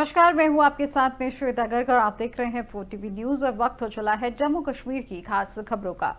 नमस्कार, मैं हूं आपके साथ में श्वेता गर्ग और आप देख रहे हैं 4TV न्यूज। और वक्त हो चला है जम्मू कश्मीर की खास खबरों का।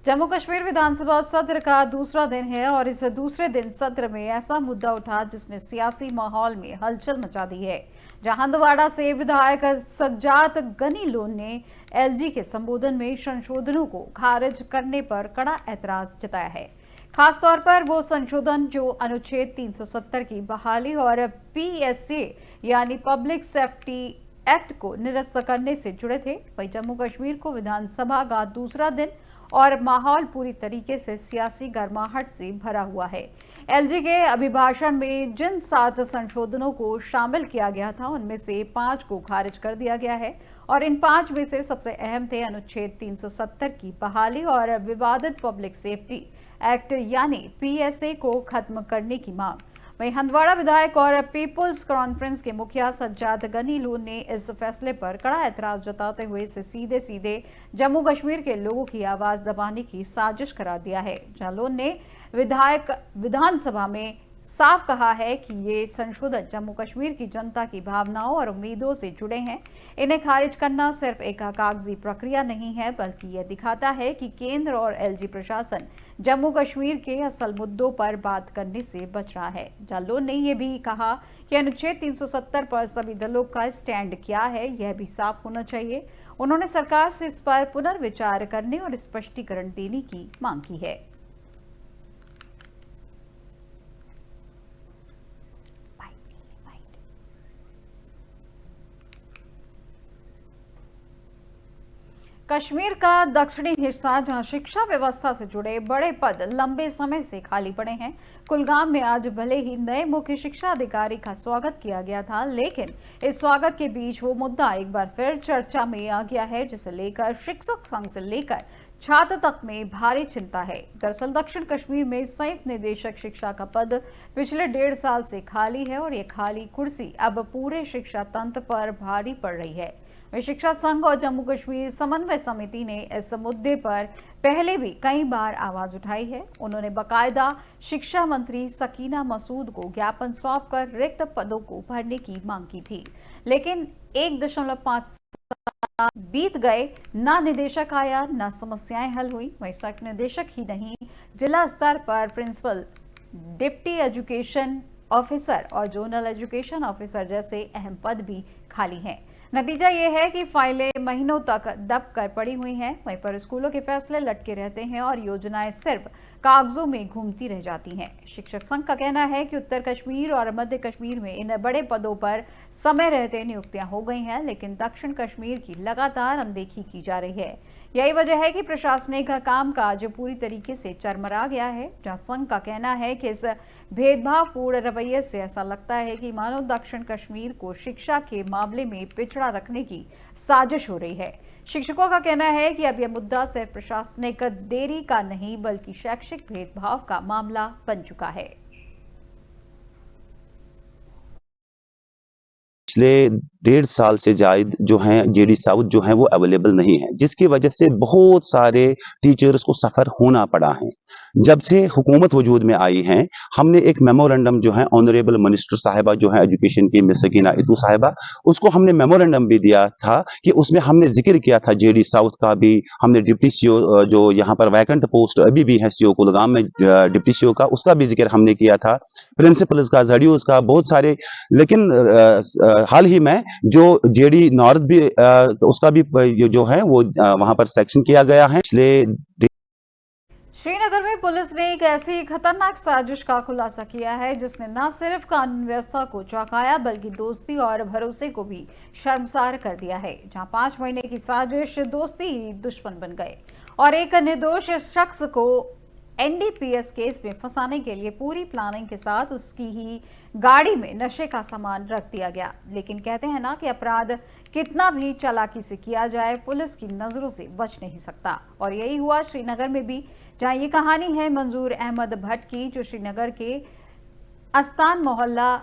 जम्मू कश्मीर विधानसभा सत्र का दूसरा दिन है और इस दूसरे दिन सत्र में ऐसा मुद्दा उठा जिसने सियासी माहौल में हलचल मचा दी है। जहां हंदवाड़ा से विधायक सज्जाद गनी लोन ने एलजी के संबोधन में संशोधनों को खारिज करने पर कड़ा ऐतराज जताया है। खासतौर पर वो संशोधन जो अनुच्छेद 370 की बहाली और पीएसए यानी पब्लिक सेफ्टी एक्ट को निरस्त करने से जुड़े थे। वहीं जम्मू कश्मीर को विधानसभा का दूसरा दिन और माहौल पूरी तरीके से सियासी गर्माहट से भरा हुआ है। एलजी के अभिभाषण में जिन 7 संशोधनों को शामिल किया गया था उनमें से 5 को खारिज कर दिया गया है और इन 5 में से सबसे अहम थे अनुच्छेद 370 की बहाली और विवादित पब्लिक सेफ्टी एक्ट यानी पीएसए को खत्म करने की मांग। वहीं हंदवाड़ा विधायक और पीपुल्स कॉन्फ्रेंस के मुखिया सज्जाद गनी लोन ने इस फैसले पर कड़ा ऐतराज जताते हुए इसे सीधे सीधे जम्मू कश्मीर के लोगों की आवाज दबाने की साजिश करार दिया है। जहां लोन ने विधानसभा में साफ कहा है कि ये संशोधन जम्मू कश्मीर की जनता की भावनाओं और उम्मीदों से जुड़े हैं। इन्हें खारिज करना सिर्फ एक कागजी प्रक्रिया नहीं है बल्कि यह दिखाता है कि केंद्र और एलजी प्रशासन जम्मू कश्मीर के असल मुद्दों पर बात करने से बच रहा है। जालोन ने यह भी कहा कि अनुच्छेद 370 पर सभी दलों का स्टैंड क्या है यह भी साफ होना चाहिए। उन्होंने सरकार से इस पर पुनर्विचार करने और स्पष्टीकरण देने की मांग की है। कश्मीर का दक्षिणी हिस्सा जहां शिक्षा व्यवस्था से जुड़े बड़े पद लंबे समय से खाली पड़े हैं। कुलगाम में आज भले ही नए मुख्य शिक्षा अधिकारी का स्वागत किया गया था, लेकिन इस स्वागत के बीच वो मुद्दा एक बार फिर चर्चा में आ गया है जिसे लेकर शिक्षक संघ से लेकर छात्र तक में भारी चिंता है। दरअसल दक्षिण कश्मीर में संयुक्त निदेशक शिक्षा का पद पिछले 1.5 साल से खाली है और ये खाली कुर्सी अब पूरे शिक्षा तंत्र पर भारी पड़ रही है। शिक्षा संघ और जम्मू कश्मीर समन्वय समिति ने इस मुद्दे पर पहले भी कई बार आवाज उठाई है। उन्होंने बाकायदा शिक्षा मंत्री सकीना मसूद को ज्ञापन सौंपकर रिक्त पदों को भरने की मांग की थी, लेकिन 1.5 साल बीत गए, ना निदेशक आया ना समस्याएं हल हुई। वहीं सख निदेशक ही नहीं, जिला स्तर पर प्रिंसिपल, डिप्टी एजुकेशन ऑफिसर और जोनल एजुकेशन ऑफिसर जैसे अहम पद भी खाली हैं। नतीजा ये है कि फाइलें महीनों तक दब कर पड़ी हुई हैं। वहीं पर स्कूलों के फैसले लटके रहते हैं और योजनाएं सिर्फ कागजों में घूमती रह जाती हैं। शिक्षक संघ का कहना है कि उत्तर कश्मीर और मध्य कश्मीर में इन बड़े पदों पर समय रहते नियुक्तियां हो गई हैं, लेकिन दक्षिण कश्मीर की लगातार अनदेखी की जा रही है। यही वजह है कि प्रशासनिक कामकाज पूरी तरीके से चरमरा गया है। जहां संघ का कहना है कि इस भेदभावपूर्ण रवैये से ऐसा लगता है कि मानो दक्षिण कश्मीर को शिक्षा के मामले में पिछड़ा रखने की साजिश हो रही है। शिक्षकों का कहना है कि अब यह मुद्दा सिर्फ प्रशासनिक देरी का नहीं बल्कि शैक्षिक भेदभाव का मामला बन चुका है। पिछले 1.5 साल से जायद जो हैं जेडी साउथ जो है वो अवेलेबल नहीं है, जिसकी वजह से बहुत सारे टीचर्स को सफ़र होना पड़ा है। जब से हुकूमत वजूद में आई है, हमने एक मेमोरेंडम जो है ऑनरेबल मिनिस्टर साहिबा जो है एजुकेशन की मिस सकीना इतू साहिबा, उसको हमने मेमोरेंडम भी दिया था कि उसमें हमने जिक्र किया था जेडी साउथ का भी। हमने डिप्टी सीओ जो यहाँ पर वैकेंट पोस्ट अभी भी है सीओ कुलगाम में डिप्टी सीओ का, उसका भी जिक्र हमने किया था, प्रिंसिपल्स का, जड़ियों का, बहुत सारे। लेकिन हाल ही में जो जेडी नॉर्थ भी उसका भी जो है वो वहां पर सेक्शन किया गया है। पिछले श्रीनगर में पुलिस ने एक ऐसी खतरनाक साजिश का खुलासा किया है जिसने न सिर्फ कानून व्यवस्था को चौंकाया बल्कि दोस्ती और भरोसे को भी शर्मसार कर दिया है। जहां 5 महीने की साजिश दोस्ती दुश्मन बन गए और एक निर्दोष शख्स को एनडीपीएस केस में फंसाने के लिए पूरी प्लानिंग के साथ उसकी ही गाड़ी में नशे का सामान रख दिया गया। लेकिन कहते हैं ना कि अपराध कितना भी चालाकी से किया जाए पुलिस की नजरों से बच नहीं सकता, और यही हुआ श्रीनगर में भी। जहां ये कहानी है मंजूर अहमद भट्ट की, जो श्रीनगर के अस्तान मोहल्ला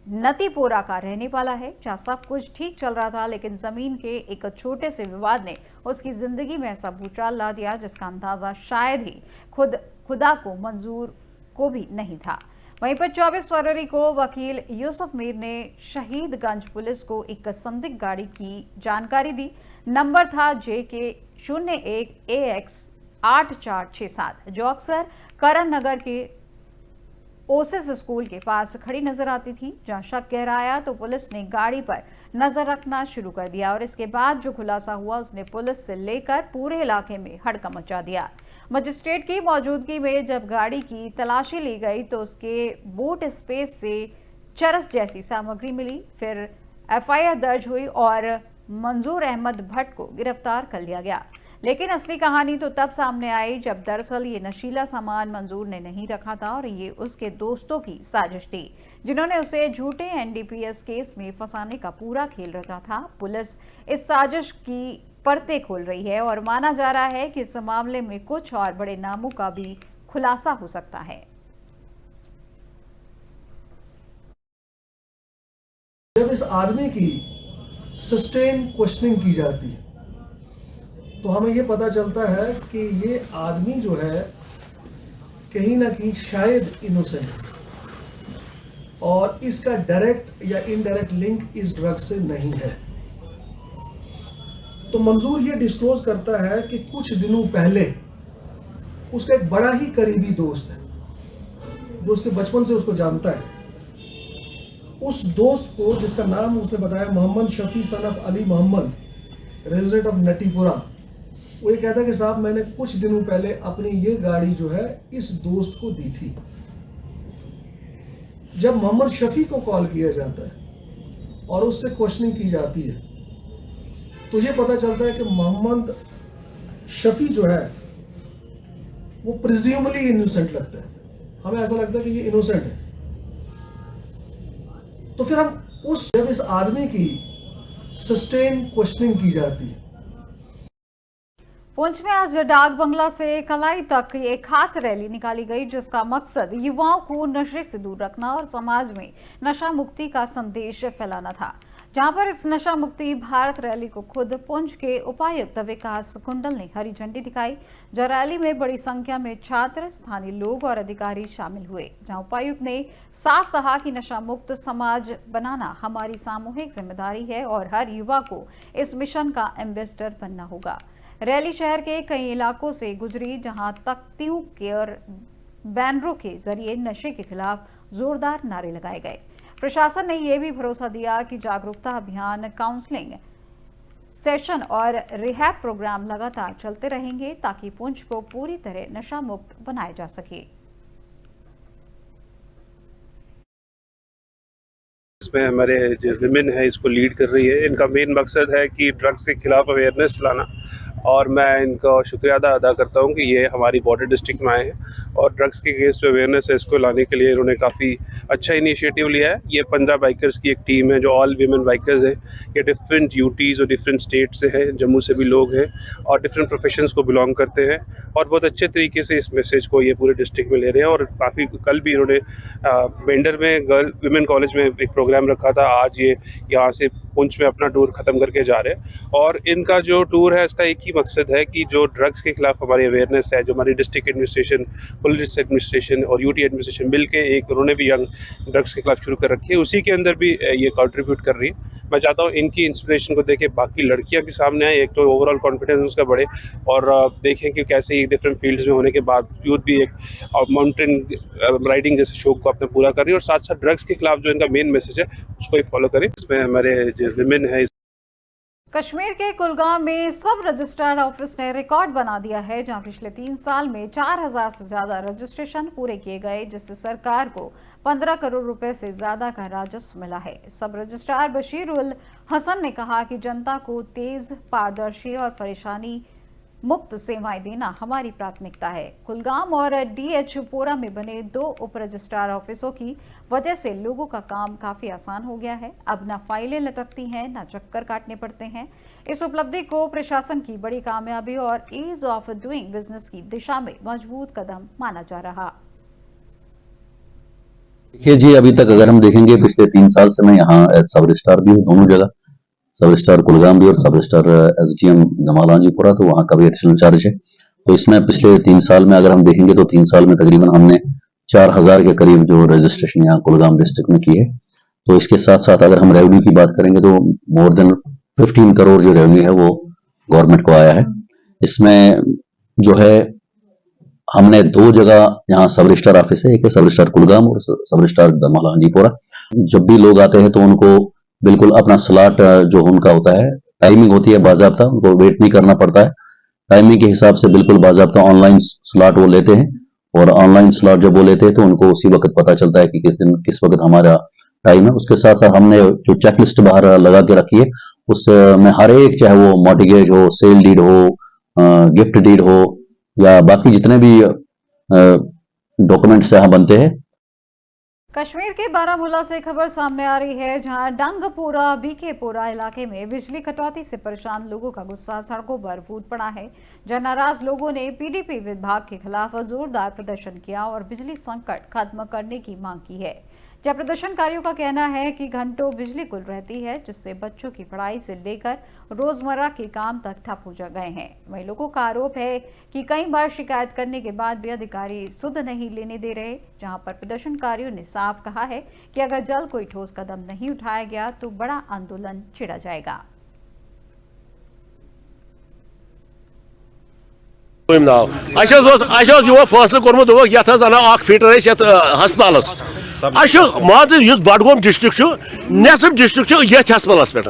नतीपोरा का रहने वाला है। जहां सब कुछ ठीक चल रहा था, लेकिन जमीन के एक छोटे से विवाद ने उसकी जिंदगी में ऐसा भूचाल ला दिया जिसका अंदाजा शायद ही खुदा को मंजूर को भी नहीं था। वहीं पर 24 फरवरी को वकील यूसुफ मीर ने शहीदगंज पुलिस को एक संदिग्ध गाड़ी की जानकारी दी। नंबर था JK01AX8467 जो अक्सर करण नगर के ओसिस स्कूल के पास खड़ी नजर आती थी। जहां शक गहराया तो पुलिस ने गाड़ी पर नजर रखना शुरू कर दिया और इसके बाद जो खुलासा हुआ उसने पुलिस से लेकर पूरे इलाके में हड़कंप मचा दिया। मजिस्ट्रेट की मौजूदगी में जब गाड़ी की तलाशी ली गई तो उसके बूट स्पेस से चरस जैसी सामग्री मिली। फिर FIR दर्ज हुई और मंजूर अहमद भट्ट को गिरफ्तार कर लिया गया। लेकिन असली कहानी तो तब सामने आई जब दरअसल ये नशीला सामान मंजूर ने नहीं रखा था और ये उसके दोस्तों की साजिश थी, जिन्होंने उसे झूठे NDPS केस में फंसाने का पूरा खेल रचा था। पुलिस इस साजिश की परतें खोल रही है और माना जा रहा है कि इस मामले में कुछ और बड़े नामों का भी खुलासा हो सकता है। जब इस आदमी की सस्टेन क्वेश्चनिंग की जाती है तो हमें ये पता चलता है कि ये आदमी जो है कहीं ना कहीं शायद इनोसेंट है और इसका डायरेक्ट या इनडायरेक्ट लिंक इस ड्रग से नहीं है। तो मंजूर ये डिस्क्लोज करता है कि कुछ दिनों पहले उसका एक बड़ा ही करीबी दोस्त है जो उसके बचपन से उसको जानता है। उस दोस्त को, जिसका नाम उसने बताया Mohammad Shafi son of Ali Mohammad, resident of Natipura, वो ये कहता है कि साहब मैंने कुछ दिनों पहले अपनी ये गाड़ी जो है इस दोस्त को दी थी। जब मोहम्मद शफी को कॉल किया जाता है और उससे क्वेश्चनिंग की जाती है तो ये पता चलता है कि मोहम्मद शफी जो है वो प्रिज्यूमली इनोसेंट लगता है। हमें ऐसा लगता है कि ये इनोसेंट है। तो फिर हम जब इस आदमी की सस्टेन क्वेश्चनिंग की जाती है। पुंछ में आज डाक बंगला से कलाई तक एक खास रैली निकाली गई जिसका मकसद युवाओं को नशे से दूर रखना और समाज में नशा मुक्ति का संदेश फैलाना था। जहां पर इस नशा मुक्ति भारत रैली को खुद पुंछ के उपायुक्त विकास कुंडल ने हरी झंडी दिखाई। जो रैली में बड़ी संख्या में छात्र, स्थानीय लोग और अधिकारी शामिल हुए। जहां उपायुक्त ने साफ कहा कि नशा मुक्त समाज बनाना हमारी सामूहिक जिम्मेदारी है और हर युवा को इस मिशन का एम्बेसडर बनना होगा। रैली शहर के कई इलाकों से गुजरी जहां तख्तियों के और बैनरों के जरिए नशे के खिलाफ जोरदार नारे लगाए गए। प्रशासन ने यह भी भरोसा दिया कि जागरूकता अभियान, काउंसलिंग सेशन और रिहैब प्रोग्राम लगातार चलते रहेंगे ताकि पुंछ को पूरी तरह नशा मुक्त बनाया जा सके। इसमें हमारे जो विमेन है इसको लीड कर रही है। इनका मेन मकसद है कि ड्रग्स के खिलाफ अवेयरनेस लाना और मैं इनका शुक्रिया अदा करता हूं कि ये हमारी बॉर्डर डिस्ट्रिक्ट में आए हैं और ड्रग्स के अगेंस्ट जो अवेयरनेस है इसको लाने के लिए इन्होंने काफ़ी अच्छा इनिशिएटिव लिया है। ये 15 बाइकर्स की एक टीम है जो ऑल वीमेन बाइकर्स हैं। ये डिफरेंट यूटीज़ और डिफरेंट स्टेट से हैं, जम्मू से भी लोग हैं और डिफरेंट प्रोफेशंस को बिलोंग करते हैं और बहुत अच्छे तरीके से इस मैसेज को ये पूरे डिस्ट्रिक्ट में ले रहे हैं। और काफ़ी कल भी इन्होंने बेंडर में गर्ल वीमेन कॉलेज में एक प्रोग्राम रखा था। आज ये यहाँ से पुंछ में अपना टूर ख़त्म करके जा रहे हैं और इनका जो टूर है इसका एक ही मकसद है कि जो ड्रग्स के खिलाफ हमारी अवेयरनेस है, जो हमारी डिस्ट्रिक्ट एडमिनिस्ट्रेशन, पुलिस एडमिनिस्ट्रेशन और यूटी एडमिनिस्ट्रेशन मिल के एक उन्होंने भी यंग ड्रग्स के खिलाफ शुरू कर रखी है, उसी के अंदर भी ये कंट्रीब्यूट कर रही है। मैं चाहता हूँ इनकी इंस्पिरेशन को देखें बाकी लड़कियाँ भी सामने आए, एक तो ओवरऑल कॉन्फिडेंस उसका बढ़े और देखें कि कैसे ये डिफरेंट फील्ड्स में होने के बावजूद भी एक माउंटेन राइडिंग जैसे शौक को अपने पूरा कर रही है और साथ साथ ड्रग्स के खिलाफ जो इनका मेन मैसेज है उसको ही फॉलो करें। इसमें हमारे जो विमेन है। कश्मीर के कुलगाम में सब रजिस्ट्रार ऑफिस ने रिकॉर्ड बना दिया है जहां पिछले 3 साल में 4000 से ज्यादा रजिस्ट्रेशन पूरे किए गए जिससे सरकार को 15 करोड़ रुपए से ज्यादा का राजस्व मिला है। सब रजिस्ट्रार बशीर उल हसन ने कहा कि जनता को तेज, पारदर्शी और परेशानी मुक्त सेवाएं देना हमारी प्राथमिकता है। कुलगाम और DH पोरा में बने 2 उप रजिस्ट्रार ऑफिसों की वजह से लोगों का काम काफी आसान हो गया है। अब न फाइलें लटकती हैं, न चक्कर काटने पड़ते हैं। इस उपलब्धि को प्रशासन की बड़ी कामयाबी और ईज ऑफ डूइंग बिजनेस की दिशा में मजबूत कदम माना जा रहा। देखिए जी, अभी तक अगर हम देखेंगे पिछले 3 साल से मैं यहाँ सब रजिस्ट्रार भी हूँ, दोनों जगह सब रजिस्ट्रार कुलगाम भी और सब रजिस्ट्रार SDM धमालांजीपुरा, तो वहाँ का भी एडिशनल चार्ज है। तो इसमें पिछले 3 साल में अगर हम देखेंगे तो 3 साल में तकरीबन हमने 4000 के करीब जो रजिस्ट्रेशन यहाँ कुलगाम डिस्ट्रिक्ट में की है। तो इसके साथ साथ अगर हम रेवेन्यू की बात करेंगे तो मोर देन 15 करोड़ जो रेवेन्यू है वो गवर्नमेंट को आया है। इसमें जो है हमने 2 जगह यहाँ सब रजिस्ट्रार ऑफिस है, एक है सब रजिस्ट्रार कुलगाम और सब रजिस्ट्रार दमाला हांजीपोरा। जब भी लोग आते हैं तो उनको बिल्कुल अपना स्लॉट जो उनका होता है, टाइमिंग होती है बाजाब्ता, उनको वेट नहीं करना पड़ता है। टाइमिंग के हिसाब से बिल्कुल बाजाब्ता ऑनलाइन स्लॉट वो लेते हैं और ऑनलाइन स्लॉट जब वो लेते हैं तो उनको उसी वक्त पता चलता है कि किस दिन किस वक्त हमारा टाइम है। उसके साथ साथ हमने जो चेकलिस्ट बाहर लगा के रखी है उसमें हर एक, चाहे वो मॉर्टगेज हो, सेल डीड हो, गिफ्ट डीड हो या बाकी जितने भी डॉक्यूमेंट्स यहाँ बनते हैं। कश्मीर के बारामूला से खबर सामने आ रही है, जहां डंगपोरा बीकेपोरा इलाके में बिजली कटौती से परेशान लोगों का गुस्सा सड़कों पर फूट पड़ा है। जहां नाराज लोगों ने पीडीपी विभाग के खिलाफ जोरदार प्रदर्शन किया और बिजली संकट खत्म करने की मांग की है। जब प्रदर्शनकारियों का कहना है कि घंटों बिजली गुल रहती है, जिससे बच्चों की पढ़ाई से लेकर रोजमर्रा के काम तक ठप हो गए हैं। वहीं लोगों का आरोप है कि कई बार शिकायत करने के बाद भी अधिकारी सुध नहीं लेने दे रहे। जहां पर प्रदर्शनकारियों ने साफ कहा है कि अगर जल्द कोई ठोस कदम नहीं उठाया गया तो बड़ा आंदोलन छिड़ा जाएगा। फैसले कोर्मुत फिटर हस्पताल मान बडगोम डिस्ट्रिक्ट नेसफ डिस्ट्रिक्ट ये हस्पताल पे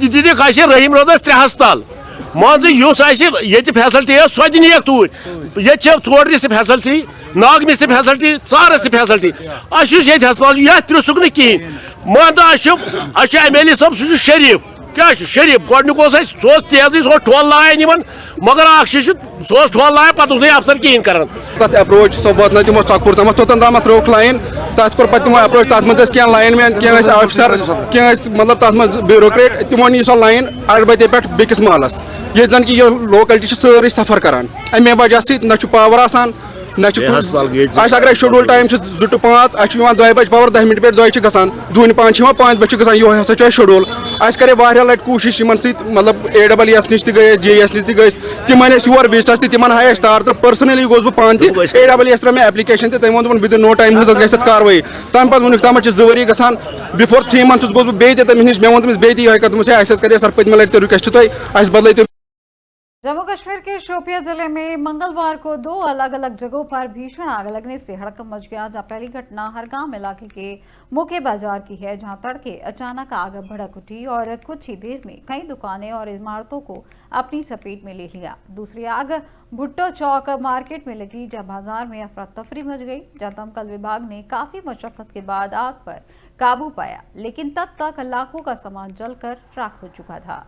दिख रहीम रोज 3 हस्पताल मान ये फैसलिटी सो दिन तूर ये 4 फैसलिटी नागमिस फैसलिटी चारस फैसलिटी ये हस्पताल ये पृसुक नी कहें मान MLA सब सह शरीफ क्या शरीफ गोडनुक सह तेजी सह ठोल लान मगर सह ठोल लान पे अफसर कहें कर अप्रोच सो वात तमो चकपुर तम तोतन तम त्रोक लाइन तथ कोर तमो अप्रोच तथ मज क्या लाइन मैन क्या ऑफिसर क्या मतलब तथ मज ब्यूरोक्रेट तमो नी सो लाइन अड़बते पे बेकिस महलस ये जन कि ये लोकलिटी सारी सफर करान अमे वजह सह न पावर आसान अगर शेड्यूल टाइम 2 to 5 2 बज पावर 10 मिनट पे 2 गसान 2 5 5 बज गसान यो हसा शेड्यूल करे वारिया लट कोशिश मतलब AWS नश गए JS नश गए तिमन योर विजिटस तिमन हाय तार तो पर्सनली गोस बह पान AWS त्रे मे एप्लिकेशन तम वो विद इन नो टाइम गई कार्रवाई तम पे वुनिक तम 2 वरी गसान बिफोर 3 months गोस बह तमिस नश मे वो तमिस बे कर सर पतम लट रिक्वेस्ट तुम बदल जम्मू कश्मीर के शोपिया जिले में मंगलवार को 2 अलग अलग जगहों पर भीषण आग लगने से हड़कंप मच गया। जहां पहली घटना हरगाम इलाके के मुख्य बाजार की है, जहां तड़के अचानक आग भड़क उठी और कुछ ही देर में कई दुकानें और इमारतों को अपनी चपेट में ले लिया। दूसरी आग भुट्टो चौक मार्केट में लगी, जहां बाजार में अफरा तफरी मच गई। जहां दमकल विभाग ने काफी मशक्कत के बाद आग पर काबू पाया, लेकिन तब तक लाखों का सामान जलकर राख हो चुका था।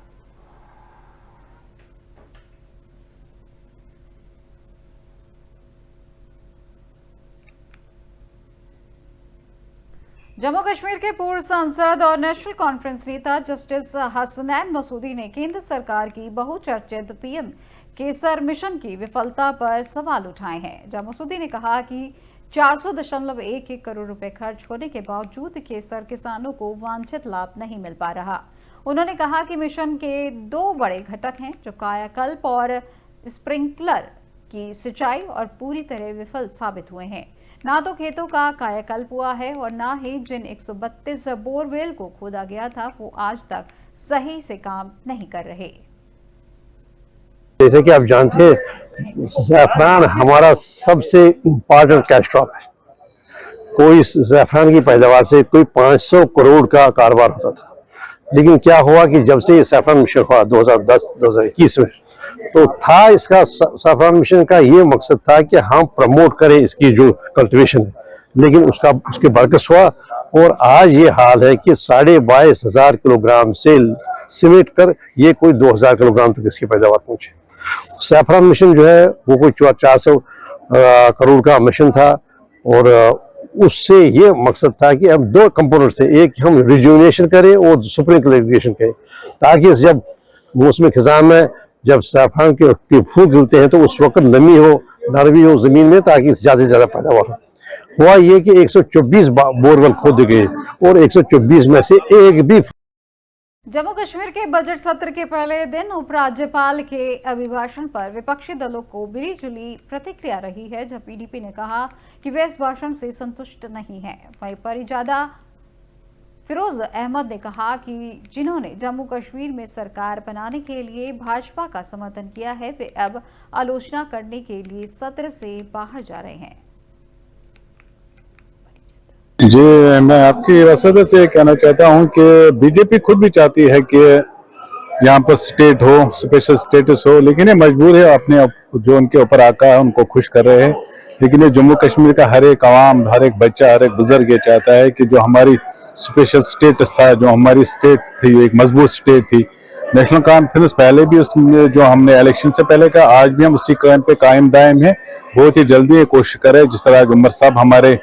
जम्मू कश्मीर के पूर्व सांसद और नेशनल कॉन्फ्रेंस नेता जस्टिस हसनैन मसूदी ने केंद्र सरकार की बहुचर्चित PM केसर मिशन की विफलता पर सवाल उठाए हैं। जहां मसूदी ने कहा कि 400.11 करोड़ रुपए खर्च होने के बावजूद केसर किसानों को वांछित लाभ नहीं मिल पा रहा। उन्होंने कहा कि मिशन के 2 बड़े घटक हैं, जो कायाकल्प और स्प्रिंकलर की सिंचाई और पूरी तरह विफल साबित हुए हैं। ना तो खेतों का कायाकल्प हुआ है और ना ही जिन 132 बोरवेल को खोदा गया था वो आज तक सही से काम नहीं कर रहे। जैसे कि आप जानते हैं, ज़ैफ़रान हमारा सबसे इम्पोर्टेंट कैश क्रॉप है। कोई ज़ैफ़रान की पैदावार से कोई 500 करोड़ का कारोबार होता था, लेकिन क्या हुआ कि जब से ये ज़ैफ़रान मिशन हुआ 2010-2021 में, तो था इसका ज़ैफ़रान मिशन का ये मकसद था कि हम प्रमोट करें इसकी जो कल्टीवेशन है, लेकिन उसके बरकस हुआ और आज ये हाल है कि 22,500 किलोग्राम से सिमेट कर ये कोई 2,000 किलोग्राम तक इसकी पैदावार पहुंचे। ज़ैफ़रान मिशन जो है वो कोई 400 करोड़ का मिशन था और उससे ये मकसद था कि हम 2 कंपोनेंट थे, एक हम रिजुविनेशन करें और स्प्रिंकलर इरिगेशन करें, ताकि जब मौसम खिज़ां में जब ज़ैफ़रान के फूल खिलते हैं तो उस वक्त नमी हो ज़मीन में, ताकि ज़्यादा से ज़्यादा पैदावार हो। हुआ ये कि 124 बोरवेल खोदे गए और 124 में से एक भी जम्मू कश्मीर के बजट सत्र के पहले दिन उपराज्यपाल के अभिभाषण पर विपक्षी दलों को मिली-जुली प्रतिक्रिया रही है, जब पीडीपी ने कहा कि वे इस भाषण से संतुष्ट नहीं है। वहीं परिजादा फिरोज अहमद ने कहा कि जिन्होंने जम्मू कश्मीर में सरकार बनाने के लिए भाजपा का समर्थन किया है, वे अब आलोचना करने के लिए सत्र से बाहर जा रहे हैं। जी, मैं आपकी वजह से कहना चाहता हूं कि बीजेपी खुद भी चाहती है कि यहाँ पर स्टेट हो, स्पेशल स्टेटस हो, लेकिन ये मजबूर है, अपने जो उनके ऊपर आका है उनको खुश कर रहे हैं। लेकिन ये जम्मू कश्मीर का हर एक आवाम, हर एक बच्चा, हर एक बुजुर्ग ये चाहता है कि जो हमारी स्पेशल स्टेटस था, जो हमारी स्टेट थी, एक मजबूत स्टेट थी। नेशनल कॉन्फ्रेंस पहले भी उसमें जो हमने इलेक्शन से पहले का, आज भी हम उसी काम पे कायम दायम है। बहुत ही जल्दी ये कोशिश करें, जिस तरह उमर साहब हमारे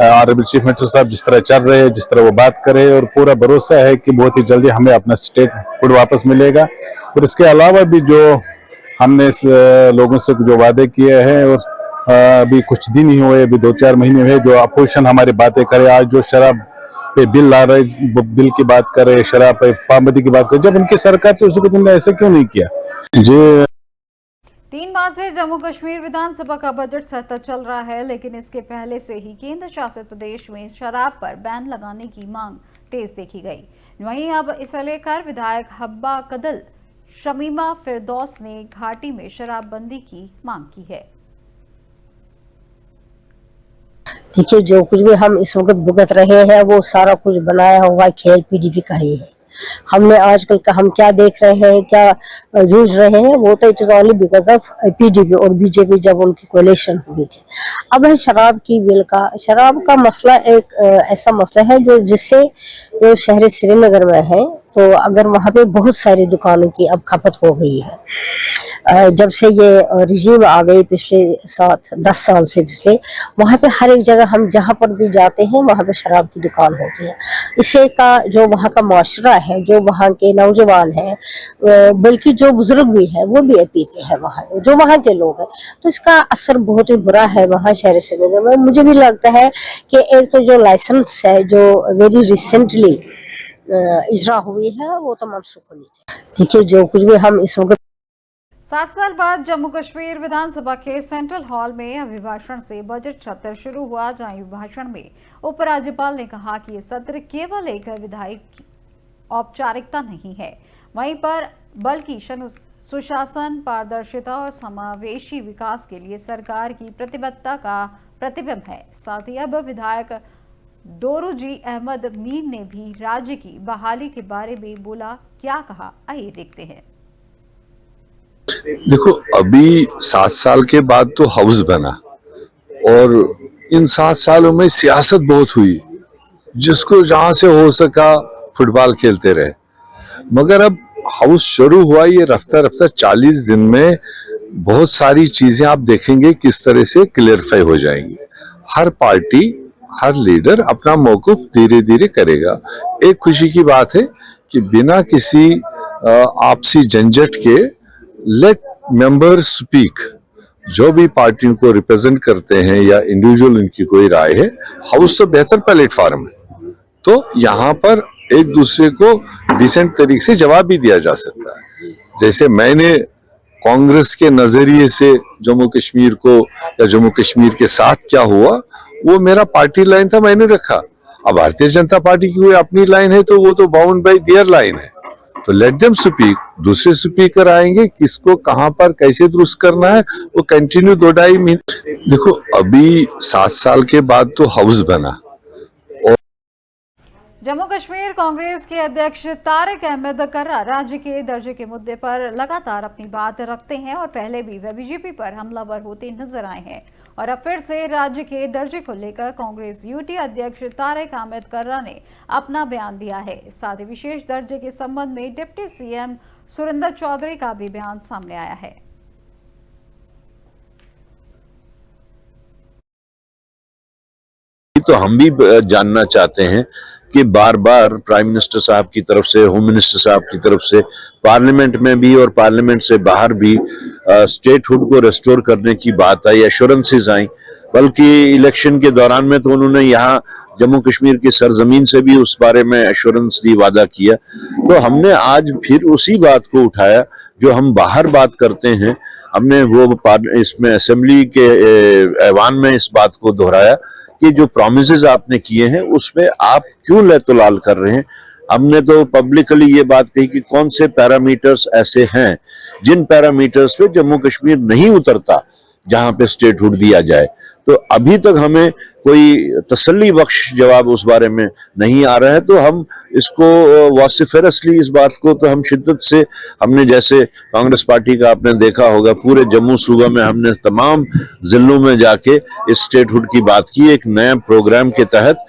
ऑनरेबल चीफ मिनिस्टर साहब जिस तरह चल रहे हैं, जिस तरह वो बात कर रहे हैं, और पूरा भरोसा है कि बहुत ही जल्दी हमें अपना स्टेट हुड वापस मिलेगा। और इसके अलावा भी जो हमने इस लोगों से जो वादे किए हैं, और अभी कुछ दिन ही हुए, अभी 2-4 महीने हुए, जो अपोजिशन हमारी बातें करे, आज जो शराब पे बिल ला रहे, बिल की बात कर रहे, शराब पे पाबंदी की बात कर, जब उनकी सरकार थी उसको तुमने ऐसे क्यों नहीं किया? जी, 3 माह से जम्मू कश्मीर विधानसभा का बजट सत्र चल रहा है, लेकिन इसके पहले से ही केंद्र शासित प्रदेश में शराब पर बैन लगाने की मांग तेज देखी गई। वहीं अब इसे लेकर विधायक हब्बा कदल शमीमा फिरदौस ने घाटी में शराबबंदी की मांग की है। देखिए, जो कुछ भी हम इस वक्त भुगत रहे हैं वो सारा कुछ बनाया हुआ खेल पीडीपी का ही है। हमने आजकल का हम क्या देख रहे हैं, क्या जूझ रहे हैं, वो तो it is only because of PDP और बीजेपी जब उनकी कोalition हुई थी। अब है शराब की बिल का। शराब का मसला एक ऐसा मसला है जो जिससे जो शहर श्रीनगर में है, तो अगर वहाँ पे बहुत सारी दुकानों की अब खपत हो गई है। जब से ये रिजीम आ गई पिछले 7-10 साल से पिछले, वहाँ पे हर एक जगह हम जहाँ पर भी जाते हैं वहाँ पे शराब की दुकान होती है। इससे का जो वहाँ का माशरा है, जो वहाँ के नौजवान हैं, बल्कि जो बुजुर्ग भी है वो भी पीते हैं वहाँ, जो वहाँ के लोग हैं, तो इसका असर बहुत ही बुरा है वहाँ शहर श्रीनगर में। मुझे भी लगता है कि एक तो जो लाइसेंस है जो वेरी रिसेंटली इजरा हुई है वो तो मनसूख होनी चाहिए। देखिए, जो कुछ भी हम इस वक्त 7 साल बाद जम्मू कश्मीर विधानसभा के सेंट्रल हॉल में अभिभाषण से बजट सत्र शुरू हुआ, जहां अभिभाषण में उपराज्यपाल ने कहा कि ये सत्र केवल एक विधायी औपचारिकता नहीं है, वहीं पर बल्कि सुशासन, पारदर्शिता और समावेशी विकास के लिए सरकार की प्रतिबद्धता का प्रतिबिंब है। साथ ही अब विधायक डोरूजी अहमद मीर ने भी राज्य की बहाली के बारे में बोला। क्या कहा, आइए देखते हैं। देखो, अभी 7 साल के बाद तो हाउस बना, और इन 7 सालों में सियासत बहुत हुई, जिसको जहां से हो सका फुटबॉल खेलते रहे। मगर अब हाउस शुरू हुआ, ये रफ्ता रफ्ता 40 दिन में बहुत सारी चीजें आप देखेंगे किस तरह से क्लियरफाई हो जाएंगी। हर पार्टी, हर लीडर अपना मौक़िफ़ धीरे धीरे करेगा। एक खुशी की बात है कि बिना किसी आपसी झंझट के लेट मेंबर स्पीक। जो भी पार्टियों को रिप्रेजेंट करते हैं या इंडिविजुअल उनकी कोई राय है, हाउस तो बेहतर प्लेटफॉर्म है, तो यहाँ पर एक दूसरे को डिसेंट तरीके से जवाब भी दिया जा सकता है। जैसे मैंने कांग्रेस के नजरिए से जम्मू कश्मीर को या जम्मू कश्मीर के साथ क्या हुआ, वो मेरा पार्टी लाइन था, मैंने रखा। अब भारतीय जनता पार्टी की कोई अपनी लाइन है तो वो तो बाउंड बाय देयर लाइन है, तो लेट देम स्पीक। दूसरे स्पीकर आएंगे, किसको कहां पर कैसे दुरुस्त करना है वो कंटिन्यू 2-2.5 महीने। देखो, अभी 7 साल के बाद तो हाउस बना। जम्मू कश्मीर कांग्रेस के अध्यक्ष तारिक अहमद कर्रा राज्य के दर्जे के मुद्दे पर लगातार अपनी बात रखते हैं और पहले भी वे बीजेपी पर हमलावर होते नजर आए हैं, और अब फिर से राज्य के दर्जे को लेकर कांग्रेस यूटी अध्यक्ष तारिक अहमद कर्रा ने अपना बयान दिया है। साथ ही विशेष दर्जे के संबंध में डिप्टी सीएम सुरेंद्र चौधरी का भी बयान सामने आया है। तो हम भी जानना चाहते हैं कि बार बार प्राइम मिनिस्टर साहब की तरफ से, होम मिनिस्टर साहब की तरफ से, पार्लियामेंट में भी और पार्लियामेंट से बाहर भी स्टेटहुड को रेस्टोर करने की बात आई, एश्योरेंसेस आई। बल्कि इलेक्शन के दौरान में तो उन्होंने यहाँ जम्मू कश्मीर की सरजमीन से भी उस बारे में एश्योरेंस दी, वादा किया। तो हमने आज फिर उसी बात को उठाया जो हम बाहर बात करते हैं। हमने वो इसमें असेंबली के ऐवान में इस बात को दोहराया कि जो प्रॉमिसेस आपने किए हैं उसमें आप क्यों लैतुलाल कर रहे हैं। हमने तो पब्लिकली ये बात कही कि कौन से पैरामीटर्स ऐसे हैं जिन पैरामीटर्स पे जम्मू कश्मीर नहीं उतरता जहां पे स्टेटहुड दिया जाए। तो अभी तक हमें कोई तसल्ली बख्श जवाब उस बारे में नहीं आ रहा है। तो हम इसको वासिफरसली इस बात को तो हम शिद्दत से, हमने जैसे कांग्रेस पार्टी का आपने देखा होगा पूरे जम्मू सूबा में हमने तमाम जिलों में जाके इस स्टेटहुड की बात की। एक नए प्रोग्राम के तहत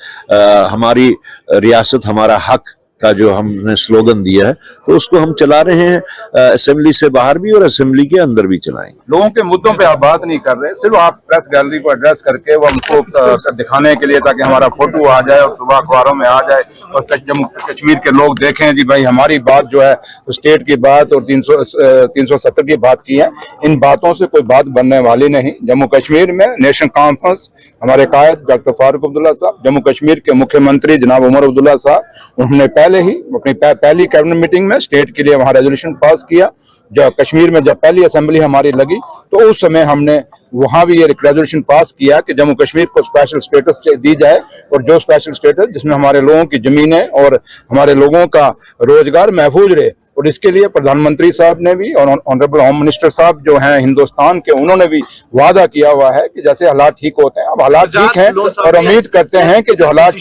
हमारी रियासत हमारा हक का जो हमने स्लोगन दिया है तो उसको हम चला रहे हैं असेंबली से बाहर भी और असेंबली के अंदर भी चलाएंगे। लोगों के मुद्दों पे आप बात नहीं कर रहे, सिर्फ आप प्रेस गैलरी को एड्रेस करके वो हमको दिखाने के लिए ताकि हमारा फोटो आ जाए और सुबह अखबारों में आ जाए और जम्मू कश्मीर के लोग देखें जी भाई हमारी बात जो है स्टेट की बात और 370 की बात की है। इन बातों से कोई बात बनने वाली नहीं। जम्मू कश्मीर में नेशनल कॉन्फ्रेंस, हमारे कायद डॉक्टर फारूक अब्दुल्ला साहब, जम्मू कश्मीर के मुख्यमंत्री जनाब उमर अब्दुल्ला साहब, उन्होंने पहले ही अपनी पहली कैबिनेट मीटिंग में स्टेट के लिए वहां रेजोल्यूशन पास किया। जो कश्मीर में जब पहली असेंबली हमारी लगी तो उस समय हमने वहां भी ये रेजोल्यूशन पास किया कि जम्मू कश्मीर को स्पेशल स्टेटस दी जाए और जो स्पेशल स्टेटस जिसमें हमारे लोगों की जमीनें और हमारे लोगों का रोजगार महफूज रहे। और इसके लिए प्रधानमंत्री साहब ने भी और ऑनरेबल होम मिनिस्टर साहब जो हैं हिंदुस्तान के, उन्होंने भी वादा किया हुआ है कि जैसे हालात ठीक होते हैं, अब हालात ठीक हैं और उम्मीद करते हैं कि जो हालात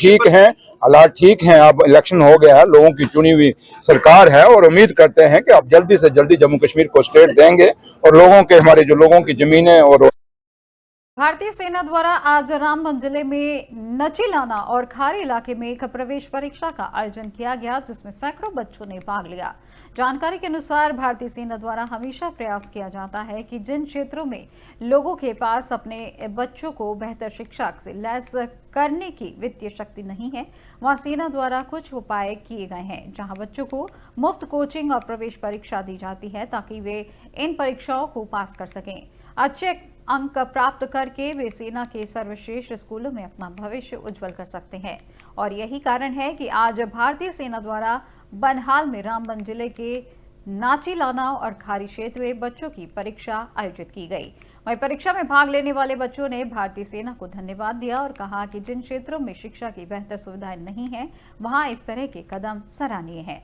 ठीक हैं, अब इलेक्शन हो गया है, लोगों की चुनी हुई सरकार है और उम्मीद करते हैं कि अब जल्दी से जल्दी जम्मू कश्मीर को स्टेट देंगे और लोगों के, हमारे जो लोगों की जमीनें और। भारतीय सेना द्वारा आज रामबन जिले में नचीलाना और खारी इलाके में एक प्रवेश परीक्षा का आयोजन किया गया जिसमें सैकड़ों बच्चों ने भाग लिया। जानकारी के अनुसार भारतीय सेना द्वारा हमेशा प्रयास किया जाता है कि जिन क्षेत्रों में लोगों के पास अपने बच्चों को बेहतर शिक्षा से लैस करने की वित्तीय शक्ति नहीं है, वहां सेना द्वारा कुछ उपाय किए गए हैं जहां बच्चों को मुफ्त कोचिंग और प्रवेश परीक्षा दी जाती है ताकि वे इन परीक्षाओं को पास कर सकें। अच्छे अंक प्राप्त करके वे सेना के सर्वश्रेष्ठ स्कूलों में अपना भविष्य उज्जवल कर सकते हैं और यही कारण है कि आज भारतीय सेना द्वारा बनहाल में रामबन जिले के नाचीलाना और खारी क्षेत्र में बच्चों की परीक्षा आयोजित की गई। वहीं परीक्षा में भाग लेने वाले बच्चों ने भारतीय सेना को धन्यवाद दिया और कहा कि जिन क्षेत्रों में शिक्षा की बेहतर सुविधाएं नहीं है वहां इस तरह के कदम सराहनीय हैं।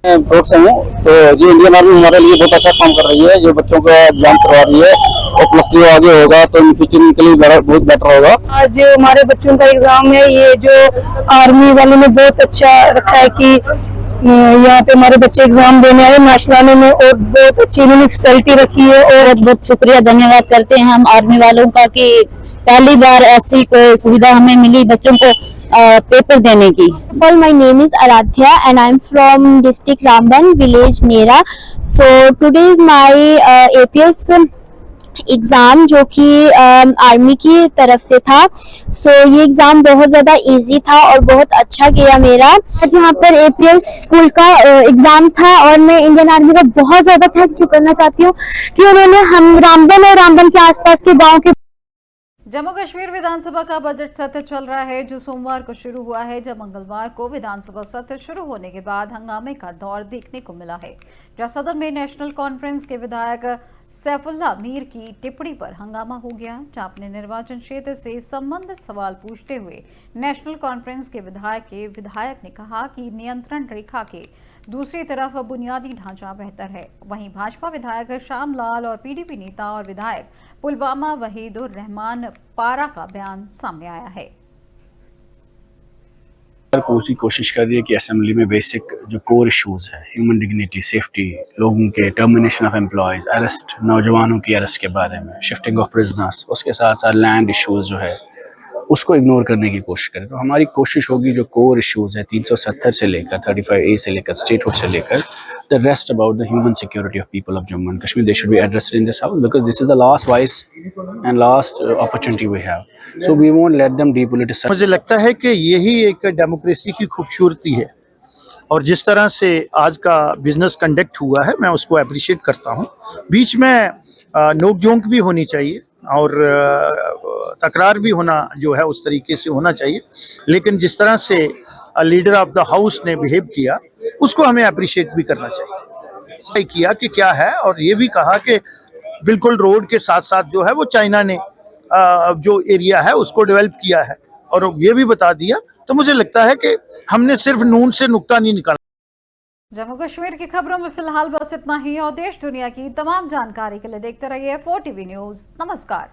से हूँ तो ये इंडियन आर्मी हमारे लिए बहुत अच्छा काम कर रही है, जो बच्चों को एग्जाम करवा रही है और प्लस जो आगे होगा तो इन फ्यूचर के लिए बहुत बेटर होगा। आज हमारे बच्चों का एग्जाम है, ये जो आर्मी वालों ने बहुत अच्छा रखा है कि यहाँ पे हमारे बच्चे एग्जाम देने आए नाचलाने में और बहुत अच्छी इन्होंने फैसिलिटी रखी है और बहुत शुक्रिया धन्यवाद करते हैं हम आर्मी वालों का कि पहली बार ऐसी कोई सुविधा हमें मिली बच्चों को पेपर देने की। My name is Aradhya and I'm from district Ramban, village Nera. So today is my APS exam जो कि आर्मी की तरफ से था। सो ये एग्जाम बहुत ज्यादा इजी था और बहुत अच्छा गया मेरा। आज यहाँ पर एपीएस स्कूल का एग्जाम था और मैं इंडियन आर्मी का बहुत ज्यादा थैंक यू करना चाहती हूँ कि उन्होंने हम रामबन और रामबन के आसपास के गाँव के। जम्मू कश्मीर विधानसभा का बजट सत्र चल रहा है जो सोमवार को शुरू हुआ है, जब मंगलवार को विधानसभा सत्र शुरू होने के बाद हंगामे का दौर देखने को मिला है, जहां सदन में नेशनल कॉन्फ्रेंस के विधायक सैफुल्ला मीर की टिप्पणी पर हंगामा हो गया, जहां अपने निर्वाचन क्षेत्र से संबंधित सवाल पूछते हुए नेशनल कॉन्फ्रेंस के विधायक ने कहा कि नियंत्रण रेखा के दूसरी तरफ बुनियादी ढांचा बेहतर है। वहीं भाजपा विधायक श्याम लाल और पीडीपी नेता और विधायक पुलवामा वहीदुर रहमान पारा का बयान सामने आया है। पूरी कोशिश कर रही है कि असेंबली में बेसिक जो कोर इश्यूज है, ह्यूमन डिग्निटी, सेफ्टी, लोगों के टर्मिनेशन ऑफ एम्प्लॉयज, अरेस्ट, नौजवानों की अरेस्ट के बारे में, शिफ्टिंग ऑफ प्रिजनर्स, उसके साथ साथ लैंड इश्यूज जो है उसको इग्नोर करने की कोशिश करें। तो हमारी कोशिश होगी जो कोर इश्यूज है 370 से लेकर 35A से लेकर स्टेटहुड से लेकर the rest about the human security of people of Jammu and Kashmir, they should be addressed in this house because this is the last voice and last opportunity we have, so we won't let them depoliticize. मुझे लगता है कि यही एक democracy की खूबसूरती है और जिस तरह से आज का बिजनेस कंडक्ट हुआ है मैं उसको अप्रिशिएट करता हूँ। बीच में नोक-झोंक भी होनी चाहिए और तकरार भी होना जो है उस तरीके से होना चाहिए, लेकिन जिस तरह से लीडर ऑफ द हाउस ने बिहेव किया उसको हमें अप्रिशिएट भी करना चाहिए। किया कि क्या है, और ये भी कहा कि बिल्कुल रोड के साथ साथ जो है वो चाइना ने जो एरिया है उसको डेवलप किया है, और ये भी बता दिया। तो मुझे लगता है कि हमने सिर्फ नून से नुक्ता नहीं निकाला। जम्मू कश्मीर की खबरों में फिलहाल बस इतना ही, और देश दुनिया की तमाम जानकारी के लिए देखते रहिए 4TV न्यूज़। नमस्कार।